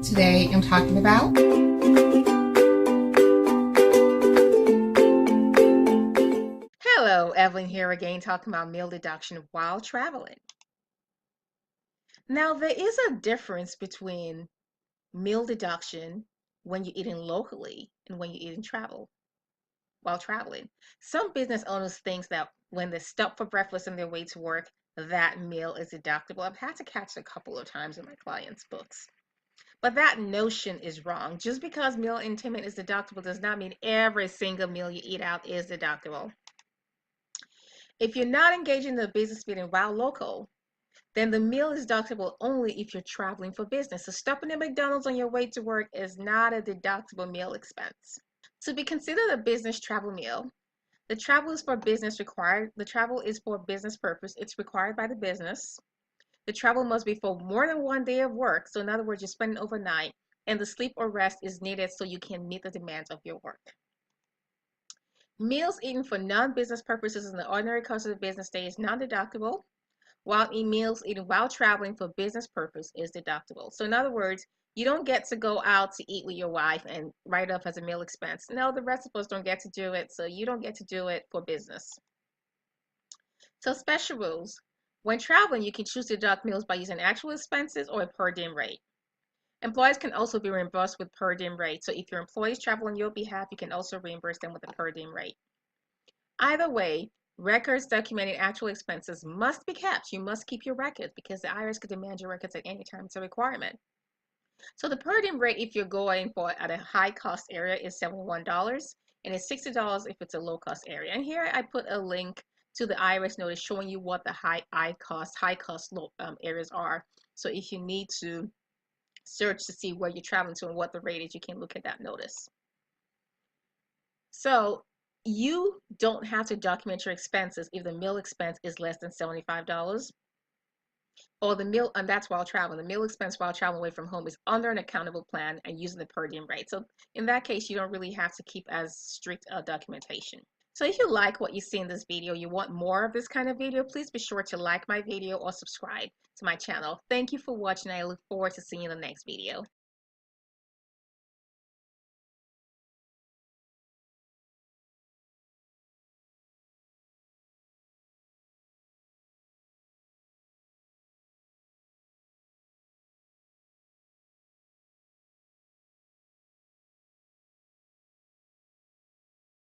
Today I'm talking about Hello, Evelyn here again talking about meal deduction while traveling. Now, there is a difference between meal deduction when you're eating locally and when you're eating while traveling. Some business owners think that when they stop for breakfast on their way to work, that meal is deductible. I've had to catch it a couple of times in my clients' books. But that notion is wrong. Just because meal entertainment is deductible does not mean every single meal you eat out is deductible. If you're not engaging in the business meeting while local, then the meal is deductible only if you're traveling for business. So stopping at McDonald's on your way to work is not a deductible meal expense. To be considered a business travel meal, the travel is for business required. The travel is for business purpose. It's required by the business. The travel must be for more than one day of work. So in other words, you're spending overnight, and the sleep or rest is needed so you can meet the demands of your work. Meals eaten for non-business purposes in the ordinary course of the business day is non-deductible, while meals eaten while traveling for business purpose is deductible. So in other words, you don't get to go out to eat with your wife and write off as a meal expense. No, the rest of us don't get to do it, so you don't get to do it for business. So special rules. When traveling, you can choose to deduct meals by using actual expenses or a per diem rate. Employees can also be reimbursed with per diem rate. So if your employees travel on your behalf, you can also reimburse them with a per diem rate. Either way, records documenting actual expenses must be kept. You must keep your records because the IRS could demand your records at any time. It's a requirement. So the per diem rate, if you're going for at a high cost area, is $71, and it's $60 if it's a low cost area. And here I put a link to the IRS notice showing you what the high cost areas are. So if you need to search to see where you're traveling to and what the rate is, you can look at that notice. So you don't have to document your expenses if the meal expense is less than $75, or the meal, and that's while traveling. The meal expense while traveling away from home is under an accountable plan and using the per diem rate. So in that case, you don't really have to keep as strict a documentation. So if you like what you see in this video, you want more of this kind of video, please be sure to like my video or subscribe to my channel. Thank you for watching. I look forward to seeing you in the next video.